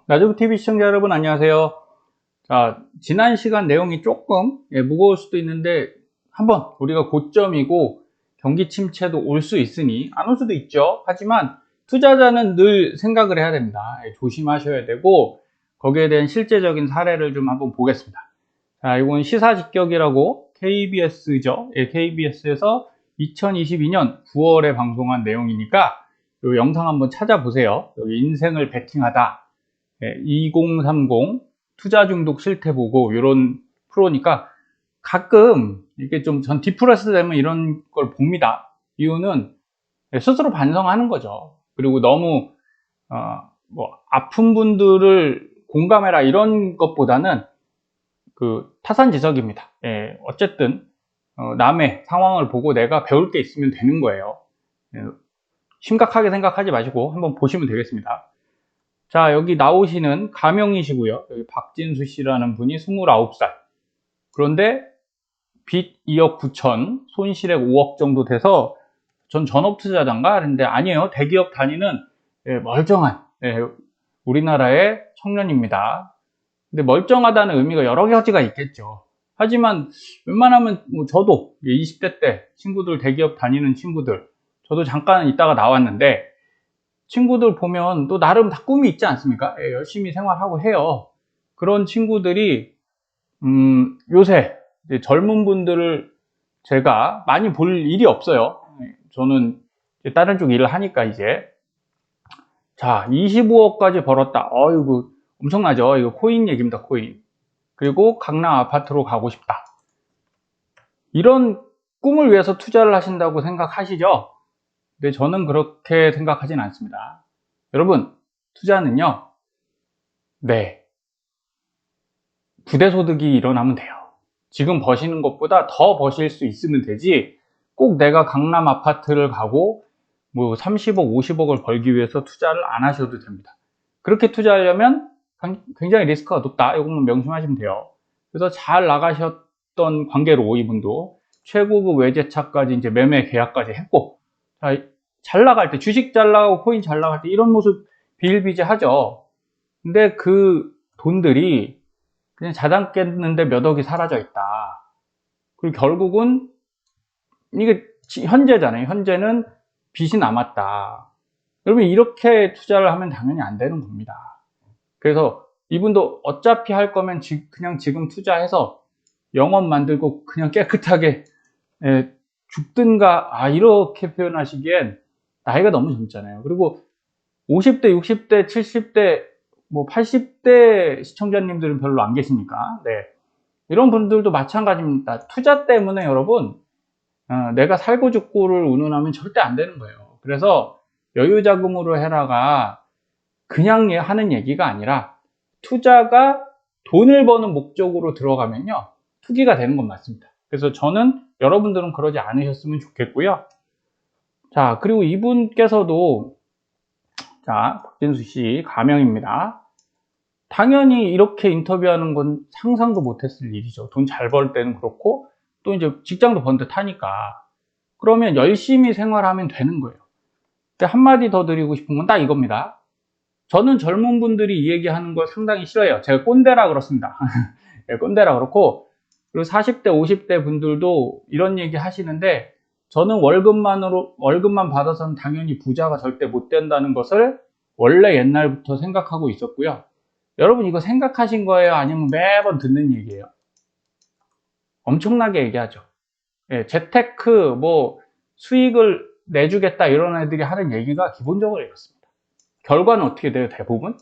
나주TV 시청자 여러분 안녕하세요. 자, 지난 시간 내용이 조금 무거울 수도 있는데 한번 우리가 고점이고 경기 침체도 올 수 있으니 안 올 수도 있죠. 하지만 투자자는 늘 생각을 해야 됩니다. 조심하셔야 되고 거기에 대한 실제적인 사례를 좀 한번 보겠습니다. 자, 이건 시사직격이라고 KBS죠. KBS에서 2022년 9월에 방송한 내용이니까 이 영상 한번 찾아보세요. 여기 인생을 베팅하다 2030 투자 중독 실태 보고 이런 프로니까 가끔 이렇게 좀 전 디프레스 되면 이런 걸 봅니다. 이유는 스스로 반성하는 거죠. 그리고 너무 뭐 아픈 분들을 공감해라 이런 것보다는 그 타산지석입니다. 어쨌든 남의 상황을 보고 내가 배울 게 있으면 되는 거예요. 심각하게 생각하지 마시고 한번 보시면 되겠습니다. 자, 여기 나오시는 가명이시고요. 여기 박진수 씨라는 분이 29살. 그런데 빚 2억 9천, 손실액 5억 정도 돼서 전 전업투자자인가? 그런데 아니에요. 대기업 다니는 멀쩡한 우리나라의 청년입니다. 근데 멀쩡하다는 의미가 여러 가지가 있겠죠. 하지만 웬만하면 뭐 저도 20대 때 친구들 대기업 다니는 친구들 저도 잠깐 있다가 나왔는데 친구들 보면 또 나름 다 꿈이 있지 않습니까? 열심히 생활하고 해요. 그런 친구들이 요새 젊은 분들을 제가 많이 볼 일이 없어요. 저는 다른 쪽 일을 하니까 이제 자 25억까지 벌었다. 이거 엄청나죠? 이거 코인 얘기입니다. 코인. 그리고 강남 아파트로 가고 싶다. 이런 꿈을 위해서 투자를 하신다고 생각하시죠? 근데 저는 그렇게 생각하진 않습니다. 여러분, 투자는요, 부대소득이 일어나면 돼요. 지금 버시는 것보다 더 버실 수 있으면 되지, 꼭 내가 강남 아파트를 가고, 뭐 30억, 50억을 벌기 위해서 투자를 안 하셔도 됩니다. 그렇게 투자하려면 굉장히 리스크가 높다. 이것만 명심하시면 돼요. 그래서 잘 나가셨던 관계로 이분도 최고급 외제차까지 이제 매매 계약까지 했고, 자, 잘 나갈 때, 주식 잘 나가고 코인 잘 나갈 때 이런 모습 비일비재하죠. 근데 그 돈들이 그냥 자당 깼는데 몇 억이 사라져 있다. 그리고 결국은 이게 현재잖아요. 현재는 빚이 남았다. 여러분 이렇게 투자를 하면 당연히 안 되는 겁니다. 그래서 이분도 어차피 할 거면 그냥 지금 투자해서 영업 만들고 그냥 깨끗하게 죽든가 이렇게 표현하시기엔 나이가 너무 젊잖아요. 그리고 50대, 60대, 70대, 뭐 80대 시청자님들은 별로 안 계시니까 이런 분들도 마찬가지입니다. 투자 때문에 여러분 내가 살고 죽고를 운운하면 절대 안 되는 거예요. 그래서 여유자금으로 해라가 그냥 하는 얘기가 아니라 투자가 돈을 버는 목적으로 들어가면요 투기가 되는 건 맞습니다. 그래서 저는 여러분들은 그러지 않으셨으면 좋겠고요. 자, 그리고 이분께서도 자, 박진수 씨 가명입니다. 당연히 이렇게 인터뷰하는 건 상상도 못했을 일이죠. 돈 잘 벌 때는 그렇고 또 이제 직장도 번듯하니까 그러면 열심히 생활하면 되는 거예요. 근데 한마디 더 드리고 싶은 건 딱 이겁니다. 저는 젊은 분들이 이 얘기하는 걸 상당히 싫어해요. 제가 꼰대라 그렇습니다. 꼰대라 그렇고 그리고 40대 50대 분들도 이런 얘기 하시는데 저는 월급만 받아서는 당연히 부자가 절대 못 된다는 것을 원래 옛날부터 생각하고 있었고요. 여러분 이거 생각하신 거예요? 아니면 매번 듣는 얘기예요? 엄청나게 얘기하죠. 재테크 뭐 수익을 내주겠다 이런 애들이 하는 얘기가 기본적으로 이렇습니다. 결과는 어떻게 돼요? 대부분?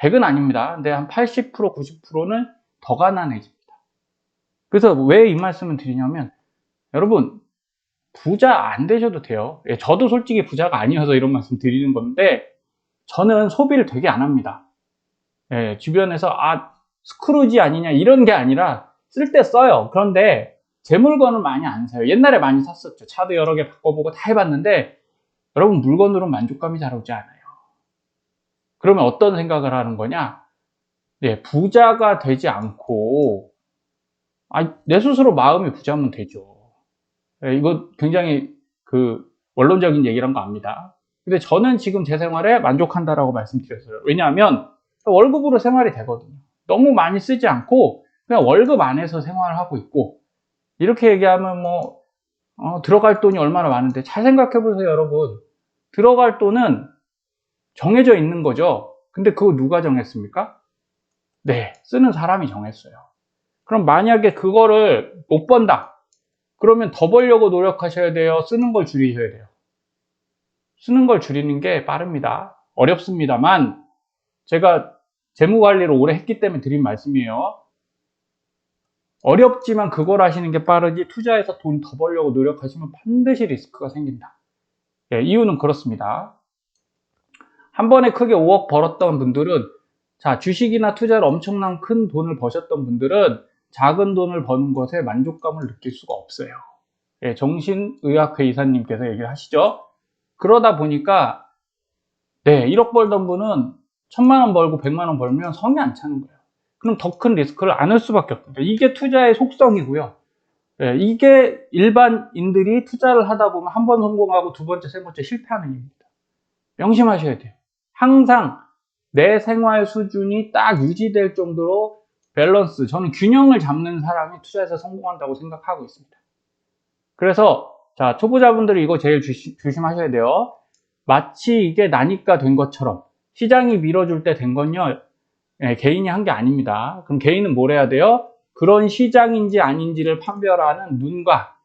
100은 아닙니다. 근데 한 80%, 90%는 더 가난해집니다. 그래서 왜 이 말씀을 드리냐면 여러분 부자 안 되셔도 돼요. 저도 솔직히 부자가 아니어서 이런 말씀 드리는 건데 저는 소비를 되게 안 합니다. 주변에서 스크루지 아니냐 이런 게 아니라 쓸 때 써요. 그런데 제 물건을 많이 안 사요. 옛날에 많이 샀었죠. 차도 여러 개 바꿔보고 다 해봤는데 여러분 물건으로 만족감이 잘 오지 않아요. 그러면 어떤 생각을 하는 거냐? 부자가 되지 않고 내 스스로 마음이 부자면 되죠. 이거 굉장히 원론적인 얘기란 거 압니다. 근데 저는 지금 제 생활에 만족한다라고 말씀드렸어요. 왜냐하면 월급으로 생활이 되거든요. 너무 많이 쓰지 않고 그냥 월급 안에서 생활을 하고 있고, 이렇게 얘기하면 뭐 들어갈 돈이 얼마나 많은데, 잘 생각해 보세요 여러분. 들어갈 돈은 정해져 있는 거죠. 근데 그거 누가 정했습니까? 네, 쓰는 사람이 정했어요. 그럼 만약에 그거를 못 번다, 그러면 더 벌려고 노력하셔야 돼요? 쓰는 걸 줄이셔야 돼요? 쓰는 걸 줄이는 게 빠릅니다. 어렵습니다만 제가 재무관리를 오래 했기 때문에 드린 말씀이에요. 어렵지만 그걸 하시는 게 빠르지, 투자해서 돈 더 벌려고 노력하시면 반드시 리스크가 생긴다. 예, 이유는 그렇습니다. 한 번에 크게 5억 벌었던 분들은, 자, 주식이나 투자를 엄청난 큰 돈을 버셨던 분들은 작은 돈을 버는 것에 만족감을 느낄 수가 없어요. 예, 정신의학회 이사님께서 얘기를 하시죠. 그러다 보니까, 네, 1억 벌던 분은 1000만 원 벌고 100만 원 벌면 성이 안 차는 거예요. 그럼 더 큰 리스크를 안 할 수밖에 없습니다. 이게 투자의 속성이고요. 예, 이게 일반인들이 투자를 하다 보면 한 번 성공하고 두 번째, 세 번째 실패하는 일입니다. 명심하셔야 돼요. 항상 내 생활 수준이 딱 유지될 정도로 밸런스, 저는 균형을 잡는 사람이 투자에서 성공한다고 생각하고 있습니다. 그래서 자, 초보자분들이 이거 제일 조심하셔야 돼요. 마치 이게 나니까 된 것처럼 시장이 밀어줄 때 된 건요, 예, 개인이 한 게 아닙니다. 그럼 개인은 뭘 해야 돼요? 그런 시장인지 아닌지를 판별하는 눈과,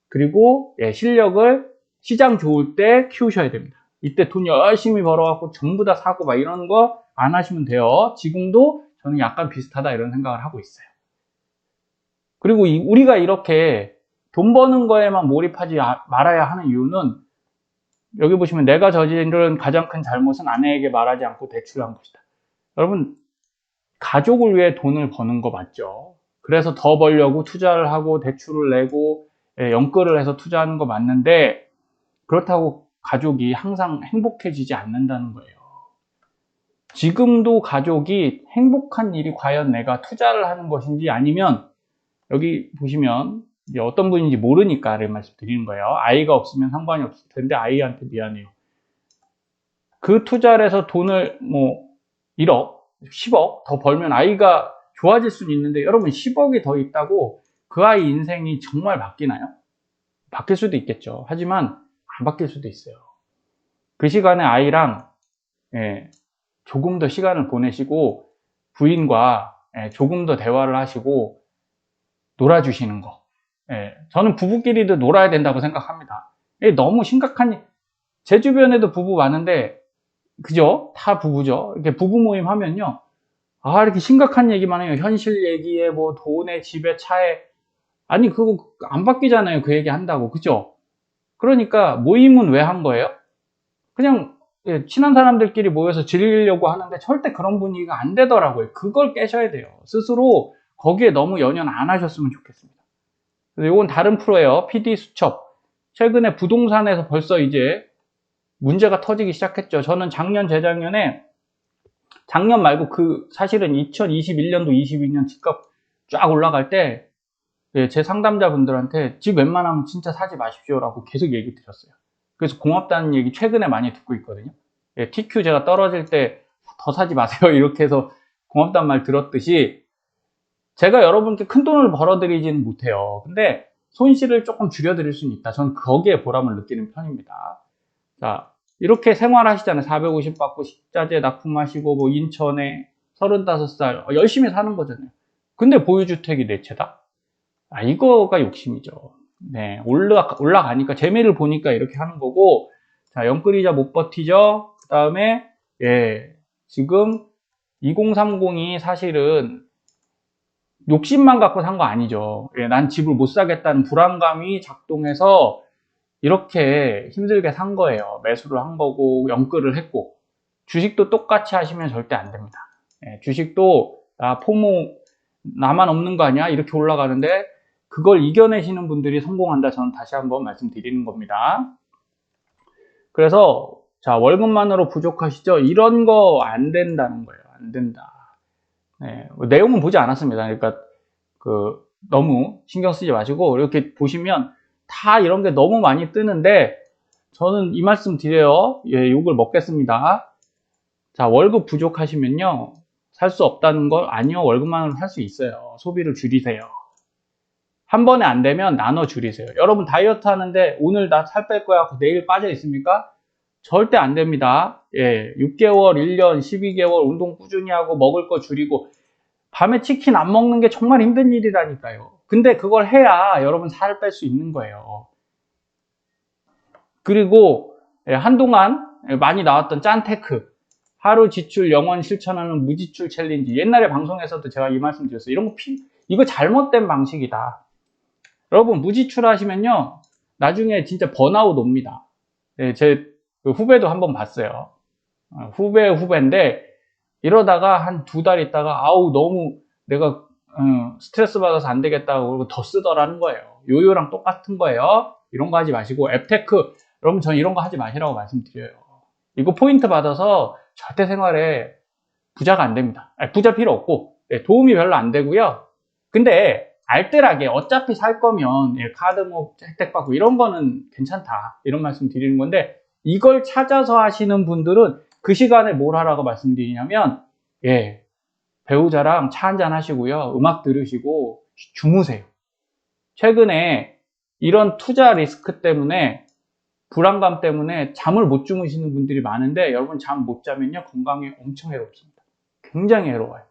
그리고 예, 실력을 시장 좋을 때 키우셔야 됩니다. 이때 돈 열심히 벌어갖고 전부 다 사고 막 이런 거 안 하시면 돼요. 지금도 저는 약간 비슷하다 이런 생각을 하고 있어요. 그리고 우리가 이렇게 돈 버는 거에만 몰입하지 말아야 하는 이유는, 여기 보시면 내가 저지른 가장 큰 잘못은 아내에게 말하지 않고 대출한 것이다. 여러분, 가족을 위해 돈을 버는 거 맞죠? 그래서 더 벌려고 투자를 하고 대출을 내고 연끌을 해서 투자하는 거 맞는데, 그렇다고 가족이 항상 행복해지지 않는다는 거예요. 지금도 가족이 행복한 일이 과연 내가 투자를 하는 것인지, 아니면 여기 보시면 어떤 분인지 모르니까 말씀드리는 거예요. 아이가 없으면 상관이 없을 텐데 아이한테 미안해요. 그 투자를 해서 돈을 뭐 1억, 10억 더 벌면 아이가 좋아질 수는 있는데, 여러분 10억이 더 있다고 그 아이 인생이 정말 바뀌나요? 바뀔 수도 있겠죠. 하지만 안 바뀔 수도 있어요. 그 시간에 아이랑 조금 더 시간을 보내시고 부인과 조금 더 대화를 하시고 놀아주시는 거. 저는 부부끼리도 놀아야 된다고 생각합니다. 너무 심각한, 제 주변에도 부부 많은데, 그죠? 다 부부죠. 이렇게 부부 모임 하면요, 이렇게 심각한 얘기만 해요. 현실 얘기에 뭐 돈에 집에 차에. 아니 그거 안 바뀌잖아요. 그 얘기 한다고. 그죠? 그러니까 모임은 왜 한 거예요? 그냥 친한 사람들끼리 모여서 즐기려고 하는데 절대 그런 분위기가 안 되더라고요. 그걸 깨셔야 돼요. 스스로 거기에 너무 연연 안 하셨으면 좋겠습니다. 그래서 이건 다른 프로예요. PD 수첩. 최근에 부동산에서 벌써 이제 문제가 터지기 시작했죠. 저는 작년, 재작년에, 작년 말고 사실은 2021년도, 22년 집값 쫙 올라갈 때 제 상담자분들한테 집 웬만하면 진짜 사지 마십시오라고 계속 얘기 드렸어요. 그래서 고맙다는 얘기 최근에 많이 듣고 있거든요. TQ 제가 떨어질 때 더 사지 마세요 이렇게 해서 고맙다는 말 들었듯이, 제가 여러분께 큰 돈을 벌어드리지는 못해요. 근데 손실을 조금 줄여드릴 수는 있다. 저는 거기에 보람을 느끼는 편입니다. 자, 이렇게 생활하시잖아요. 450 받고 식자재 납품하시고 뭐 인천에 35살 열심히 사는 거잖아요. 근데 보유주택이 내 채다? 이거가 욕심이죠. 네, 올라가니까 재미를 보니까 이렇게 하는 거고. 자, 연끌이자 못 버티죠. 그 다음에 지금 2030이 사실은 욕심만 갖고 산 거 아니죠. 난 집을 못 사겠다는 불안감이 작동해서 이렇게 힘들게 산 거예요. 매수를 한 거고 연끌을 했고. 주식도 똑같이 하시면 절대 안 됩니다. 주식도 포모 나만 없는 거 아니야? 이렇게 올라가는데 그걸 이겨내시는 분들이 성공한다. 저는 다시 한번 말씀드리는 겁니다. 그래서 자, 월급만으로 부족하시죠? 이런 거 안 된다는 거예요. 안 된다. 내용은 보지 않았습니다. 그러니까 너무 신경 쓰지 마시고, 이렇게 보시면 다 이런 게 너무 많이 뜨는데, 저는 이 말씀 드려요. 욕을 먹겠습니다. 자, 월급 부족하시면요, 살 수 없다는 걸 아니요, 월급만으로 살 수 있어요. 소비를 줄이세요. 한 번에 안 되면 나눠 줄이세요. 여러분 다이어트 하는데 오늘 나 살 뺄 거야 하고 내일 빠져 있습니까? 절대 안 됩니다. 예, 6개월, 1년, 12개월 운동 꾸준히 하고 먹을 거 줄이고 밤에 치킨 안 먹는 게 정말 힘든 일이라니까요. 근데 그걸 해야 여러분 살 뺄 수 있는 거예요. 그리고 한동안 많이 나왔던 짠테크, 하루 지출 영원 실천하는 무지출 챌린지, 옛날에 방송에서도 제가 이 말씀 드렸어요. 이런 거 이거 잘못된 방식이다. 여러분 무지출 하시면요 나중에 진짜 번아웃 옵니다. 제 후배도 한번 봤어요. 후배인데 이러다가 한 2달 있다가 아우 너무 내가 스트레스 받아서 안 되겠다고 그러고 더 쓰더라는 거예요. 요요랑 똑같은 거예요. 이런 거 하지 마시고 앱테크 여러분 전 이런 거 하지 마시라고 말씀드려요. 이거 포인트 받아서 절대 생활에 부자가 안 됩니다. 부자 필요 없고 도움이 별로 안 되고요. 근데 알뜰하게 어차피 살 거면 카드 뭐 혜택 받고 이런 거는 괜찮다 이런 말씀 드리는 건데 이걸 찾아서 하시는 분들은 그 시간에 뭘 하라고 말씀드리냐면 배우자랑 차 한잔 하시고요 음악 들으시고 주무세요. 최근에 이런 투자 리스크 때문에 불안감 때문에 잠을 못 주무시는 분들이 많은데 여러분 잠 못 자면요 건강에 엄청 해롭습니다. 굉장히 해로워요.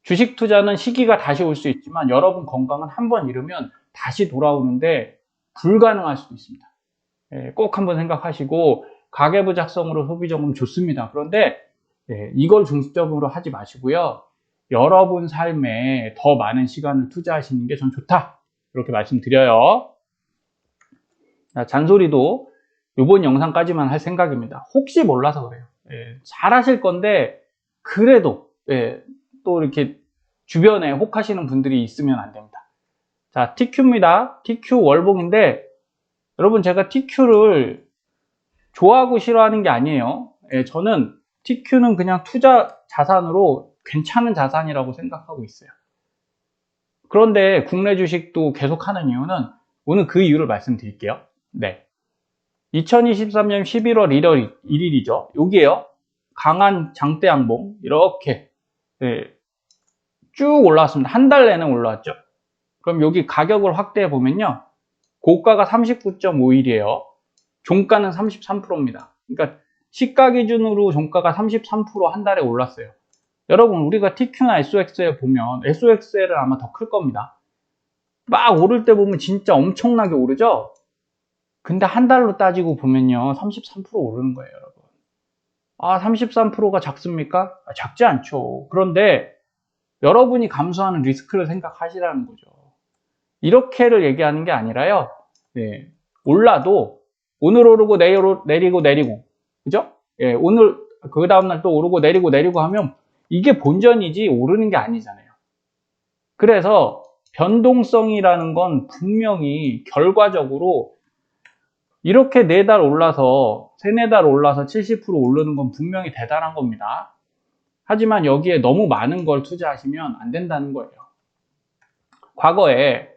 주식 투자는 시기가 다시 올 수 있지만 여러분 건강은 한번 잃으면 다시 돌아오는데 불가능할 수도 있습니다. 꼭 한번 생각하시고 가계부 작성으로 소비자금 좋습니다. 그런데 이걸 중점으로 하지 마시고요. 여러분 삶에 더 많은 시간을 투자하시는 게 전 좋다. 이렇게 말씀드려요. 잔소리도 이번 영상까지만 할 생각입니다. 혹시 몰라서 그래요. 잘 하실 건데 그래도 또 이렇게 주변에 혹하시는 분들이 있으면 안 됩니다. 자, TQ입니다. TQ 월봉인데 여러분 제가 TQ를 좋아하고 싫어하는 게 아니에요. 저는 TQ는 그냥 투자 자산으로 괜찮은 자산이라고 생각하고 있어요. 그런데 국내 주식도 계속 하는 이유는 오늘 그 이유를 말씀드릴게요. 2023년 11월 1일이죠. 여기에요. 강한 장대 양봉 이렇게 쭉 올라왔습니다. 한 달 내내 올라왔죠. 그럼 여기 가격을 확대해 보면요. 고가가 39.51이에요. 종가는 33%입니다. 그러니까 시가 기준으로 종가가 33% 한 달에 올랐어요. 여러분 우리가 TQ나 SOX에 보면 SOXL은 아마 더 클 겁니다. 막 오를 때 보면 진짜 엄청나게 오르죠. 근데 한 달로 따지고 보면요 33% 오르는 거예요. 여러분 33%가 작습니까? 작지 않죠. 그런데 여러분이 감수하는 리스크를 생각하시라는 거죠. 이렇게를 얘기하는 게 아니라요. 올라도 오늘 오르고 내리고 그죠? 오늘 그 다음날 또 오르고 내리고 하면 이게 본전이지 오르는 게 아니잖아요. 그래서 변동성이라는 건 분명히 결과적으로 이렇게 4달 올라서 3-4달 올라서 70% 오르는 건 분명히 대단한 겁니다. 하지만 여기에 너무 많은 걸 투자하시면 안 된다는 거예요. 과거에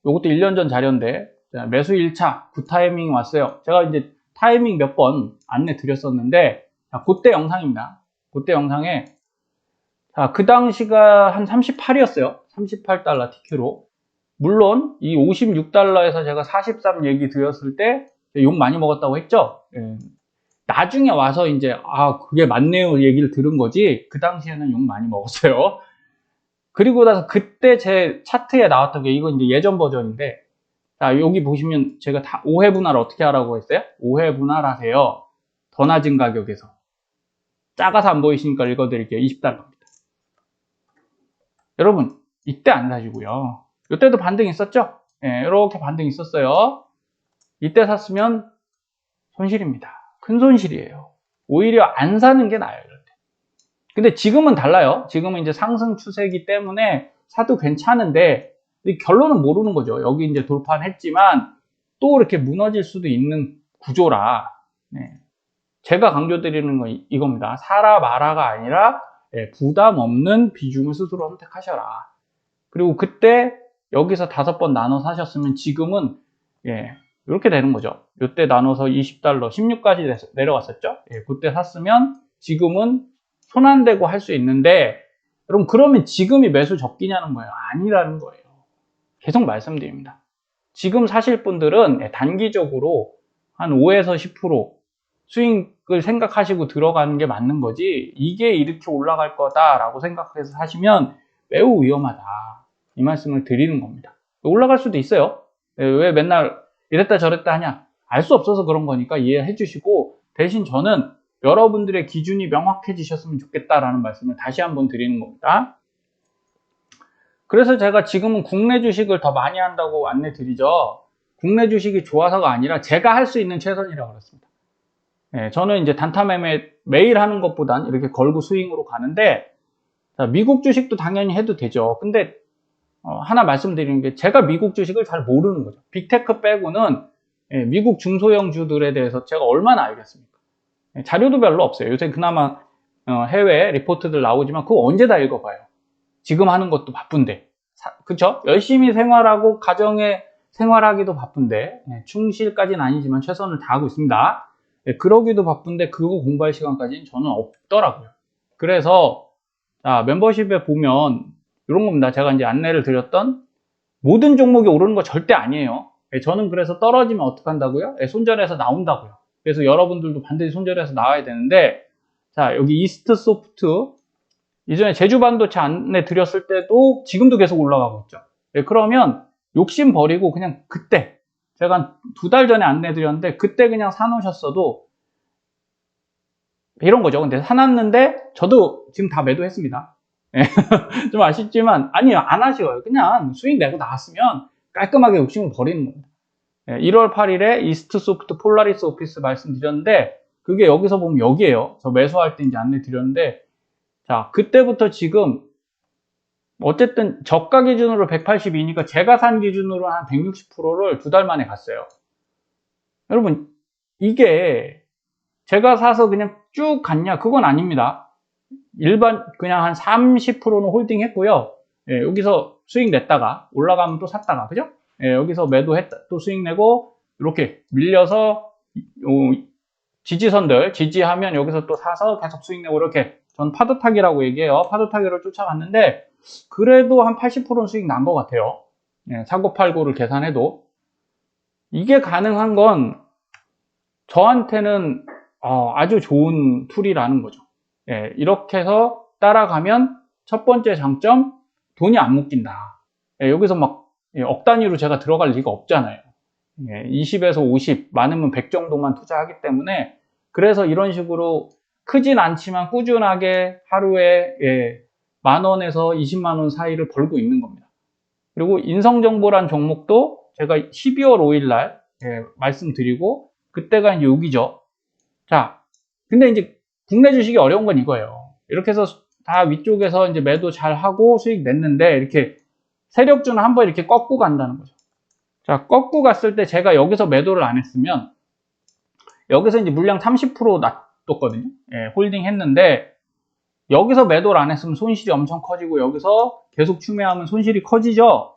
요것도 1년 전 자료인데 매수 1차 굿타이밍이 왔어요. 제가 이제 타이밍 몇 번 안내 드렸었는데 그때 영상입니다. 그때 영상에 그 당시가 한 38이었어요. 38달러 TQ로. 물론 이 56달러에서 제가 43 얘기 드렸을 때 욕 많이 먹었다고 했죠. 나중에 와서 이제 그게 맞네요 얘기를 들은 거지 그 당시에는 욕 많이 먹었어요. 그리고 나서 그때 제 차트에 나왔던 게 이거 이제 예전 버전인데 여기 보시면 제가 다 5회 분할 어떻게 하라고 했어요? 5회 분할하세요. 더 낮은 가격에서. 작아서 안 보이시니까 읽어드릴게요. 20달러입니다. 여러분 이때 안 사시고요. 이때도 반등 있었죠? 이렇게 반등 있었어요. 이때 샀으면 손실입니다. 큰 손실이에요. 오히려 안 사는 게 나아요. 근데 지금은 달라요. 지금은 이제 상승 추세이기 때문에 사도 괜찮은데 결론은 모르는 거죠. 여기 이제 돌파는 했지만 또 이렇게 무너질 수도 있는 구조라 제가 강조드리는 건 이겁니다. 사라 마라가 아니라 부담 없는 비중을 스스로 선택하셔라. 그리고 그때 여기서 5번 나눠 사셨으면 지금은 이렇게 되는 거죠. 이때 나눠서 20달러 16까지 내려갔었죠. 그때 샀으면 지금은 손 안 대고 할 수 있는데, 여러분 그러면 지금이 매수 적기냐는 거예요. 아니라는 거예요. 계속 말씀드립니다. 지금 사실 분들은 단기적으로 한 5에서 10% 수익을 생각하시고 들어가는 게 맞는 거지, 이게 이렇게 올라갈 거다라고 생각해서 사시면 매우 위험하다, 이 말씀을 드리는 겁니다. 올라갈 수도 있어요. 왜 맨날 이랬다 저랬다 하냐, 알 수 없어서 그런 거니까 이해해 주시고, 대신 저는 여러분들의 기준이 명확해지셨으면 좋겠다라는 말씀을 다시 한번 드리는 겁니다. 그래서 제가 지금은 국내 주식을 더 많이 한다고 안내 드리죠. 국내 주식이 좋아서가 아니라 제가 할 수 있는 최선이라고 그랬습니다. 저는 이제 단타 매매 매일 하는 것보단 이렇게 걸고 스윙으로 가는데, 자, 미국 주식도 당연히 해도 되죠. 근데 하나 말씀드리는 게, 제가 미국 주식을 잘 모르는 거죠. 빅테크 빼고는 미국 중소형주들에 대해서 제가 얼마나 알겠습니까? 자료도 별로 없어요. 요새 그나마 해외 리포트들 나오지만 그거 언제 다 읽어봐요. 지금 하는 것도 바쁜데, 그쵸? 열심히 생활하고 가정에 생활하기도 바쁜데, 충실까지는 아니지만 최선을 다하고 있습니다. 그러기도 바쁜데 그거 공부할 시간까지는 저는 없더라고요. 그래서 멤버십에 보면 이런 겁니다. 제가 이제 안내를 드렸던 모든 종목이 오르는 거 절대 아니에요. 저는 그래서 떨어지면 어떻게 한다고요? 손절해서 나온다고요. 그래서 여러분들도 반드시 손절해서 나와야 되는데, 자, 여기 이스트 소프트, 이전에 제주 반도체 안내 드렸을 때도 지금도 계속 올라가고 있죠. 그러면 욕심 버리고 그냥 그때, 제가 한 2달 전에 안내 드렸는데 그때 그냥 사놓으셨어도 이런 거죠. 근데 사놨는데 저도 지금 다 매도했습니다. 좀 아쉽지만, 아니요, 안 아쉬워요. 그냥 수익 내고 나왔으면 깔끔하게 욕심을 버리는 겁니다. 1월 8일에 이스트 소프트 폴라리스 오피스 말씀드렸는데, 그게 여기서 보면 여기에요. 저 매수할 때 이제 안내 드렸는데, 자, 그때부터 지금 어쨌든 저가 기준으로 182니까 제가 산 기준으로 한 160%를 2달 만에 갔어요. 여러분, 이게 제가 사서 그냥 쭉 갔냐? 그건 아닙니다. 일반 그냥 한 30%는 홀딩 했고요. 여기서 수익 냈다가 올라가면 또 샀다가, 그죠? 여기서 매도했다 또 수익 내고, 이렇게 밀려서 지지선들 지지하면 여기서 또 사서 계속 수익 내고, 이렇게 전 파도타기라고 얘기해요. 파도타기를 쫓아갔는데 그래도 한 80%는 수익 난 것 같아요. 사고 팔고를 계산해도. 이게 가능한 건 저한테는 아주 좋은 툴이라는 거죠. 이렇게 해서 따라가면 첫 번째 장점, 돈이 안 묶인다. 여기서 막 억 단위로 제가 들어갈 리가 없잖아요. 20에서 50, 많으면 100 정도만 투자하기 때문에, 그래서 이런 식으로 크진 않지만 꾸준하게 하루에 10,000원에서 200,000원 사이를 벌고 있는 겁니다. 그리고 인성정보란 종목도 제가 12월 5일 날 말씀드리고, 그때가 이제 여기죠. 자, 근데 이제 국내 주식이 어려운 건 이거예요. 이렇게 해서 다 위쪽에서 이제 매도 잘 하고 수익 냈는데, 이렇게 세력주는 한번 이렇게 꺾고 간다는 거죠. 자, 꺾고 갔을 때 제가 여기서 매도를 안 했으면, 여기서 이제 물량 30% 놔뒀거든요. 홀딩 했는데, 여기서 매도를 안 했으면 손실이 엄청 커지고, 여기서 계속 추매하면 손실이 커지죠.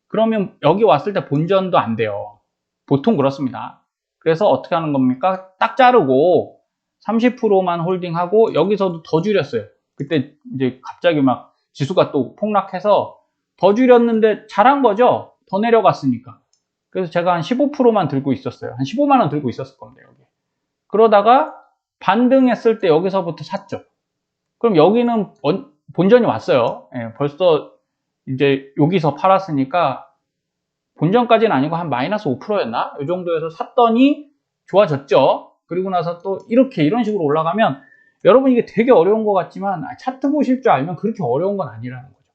그러면 여기 왔을 때 본전도 안 돼요. 보통 그렇습니다. 그래서 어떻게 하는 겁니까? 딱 자르고 30%만 홀딩하고, 여기서도 더 줄였어요. 그때 이제 갑자기 막 지수가 또 폭락해서 더 줄였는데 잘한 거죠. 더 내려갔으니까. 그래서 제가 한 15%만 들고 있었어요. 한 15만 원 들고 있었을 겁니다, 여기. 그러다가 반등했을 때 여기서부터 샀죠. 그럼 여기는 본전이 왔어요. 벌써 이제 여기서 팔았으니까 본전까지는 아니고 한 마이너스 5%였나? 이 정도에서 샀더니 좋아졌죠. 그리고 나서 또 이런 식으로 올라가면, 여러분 이게 되게 어려운 것 같지만 차트 보실 줄 알면 그렇게 어려운 건 아니라는 거죠.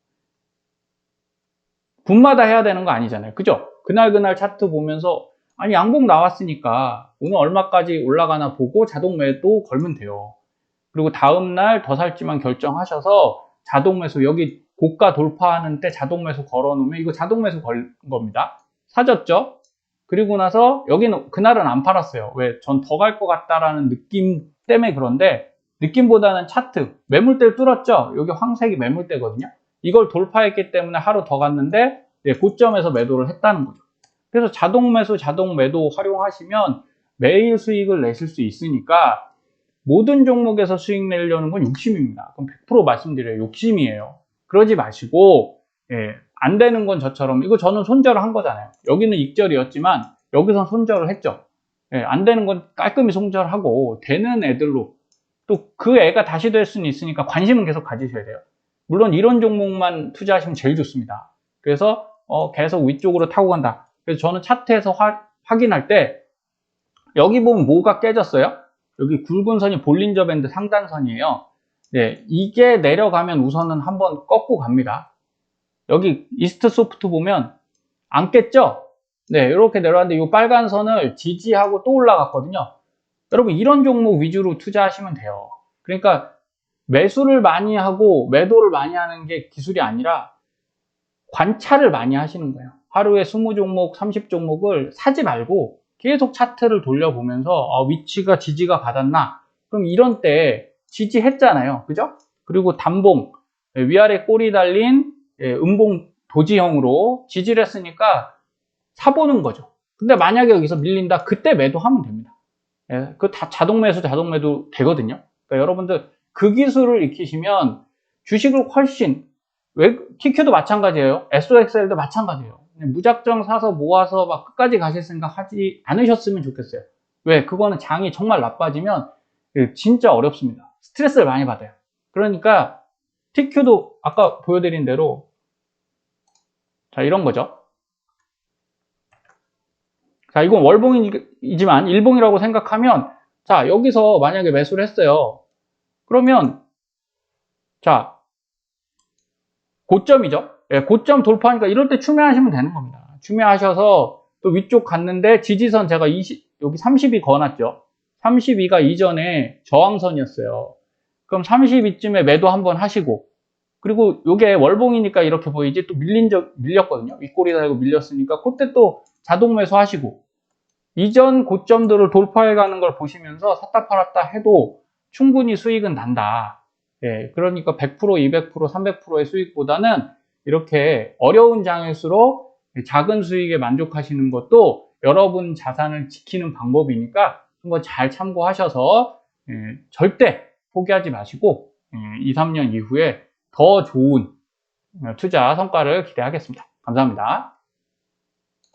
분마다 해야 되는 거 아니잖아요. 그죠? 그날 차트 보면서, 아니 양봉 나왔으니까 오늘 얼마까지 올라가나 보고 자동 매도 걸면 돼요. 그리고 다음날 더 살지만 결정하셔서 자동 매수, 여기 고가 돌파하는 때 자동 매수 걸어 놓으면 이거 자동 매수 걸 겁니다. 사졌죠? 그리고 나서 여기는 그날은 안 팔았어요. 왜? 전 더 갈 것 같다라는 느낌 때문에. 그런데 느낌보다는 차트, 매물대를 뚫었죠? 여기 황색이 매물대거든요. 이걸 돌파했기 때문에 하루 더 갔는데 고점에서 매도를 했다는 거죠. 그래서 자동 매수, 자동 매도 활용하시면 매일 수익을 내실 수 있으니까, 모든 종목에서 수익 내려는 건 욕심입니다. 그럼 100% 말씀드려요. 욕심이에요. 그러지 마시고, 안 되는 건 저처럼, 이거 저는 손절을 한 거잖아요. 여기는 익절이었지만, 여기선 손절을 했죠. 안 되는 건 깔끔히 손절하고, 되는 애들로, 또 그 애가 다시 될 수는 있으니까 관심은 계속 가지셔야 돼요. 물론 이런 종목만 투자하시면 제일 좋습니다. 그래서, 계속 위쪽으로 타고 간다. 그래서 저는 차트에서 확인할 때, 여기 보면 뭐가 깨졌어요? 여기 굵은 선이 볼린저 밴드 상단선이에요. 네, 이게 내려가면 우선은 한번 꺾고 갑니다. 여기 이스트 소프트 보면 안 깼죠? 네, 이렇게 내려왔는데 이 빨간 선을 지지하고 또 올라갔거든요. 여러분 이런 종목 위주로 투자하시면 돼요. 그러니까 매수를 많이 하고 매도를 많이 하는 게 기술이 아니라 관찰을 많이 하시는 거예요. 하루에 20종목, 30종목을 사지 말고 계속 차트를 돌려보면서 위치가 지지가 받았나? 그럼 이런 때 지지했잖아요. 그죠? 그리고 단봉, 위아래 꼬리 달린 음봉 도지형으로 지지를 했으니까 사보는 거죠. 근데 만약에 여기서 밀린다, 그때 매도하면 됩니다. 그 다 자동 매수, 자동 매도 되거든요. 그러니까 여러분들 그 기술을 익히시면 주식을 훨씬, TQ도 마찬가지예요. SOXL도 마찬가지예요. 무작정 사서 모아서 막 끝까지 가실 생각 하지 않으셨으면 좋겠어요. 왜? 그거는 장이 정말 나빠지면 진짜 어렵습니다. 스트레스를 많이 받아요. 그러니까 TQ도 아까 보여드린 대로 자, 이런 거죠. 자, 이건 월봉이지만 일봉이라고 생각하면 자, 여기서 만약에 매수를 했어요. 그러면 자, 고점이죠. 고점 돌파하니까 이럴 때 추매하시면 되는 겁니다. 추매하셔서 또 위쪽 갔는데 지지선 제가 여기 32 그어놨죠. 32가 이전에 저항선이었어요. 그럼 32쯤에 매도 한번 하시고, 그리고 이게 월봉이니까 이렇게 보이지, 또 밀렸거든요. 윗꼬리 달고 밀렸으니까 그때 또 자동 매수 하시고, 이전 고점들을 돌파해 가는 걸 보시면서 샀다 팔았다 해도 충분히 수익은 난다. 그러니까 100%, 200%, 300%의 수익보다는 이렇게 어려운 장일수록 작은 수익에 만족하시는 것도 여러분 자산을 지키는 방법이니까 한번 잘 참고하셔서 절대 포기하지 마시고 2, 3년 이후에 더 좋은 투자 성과를 기대하겠습니다. 감사합니다.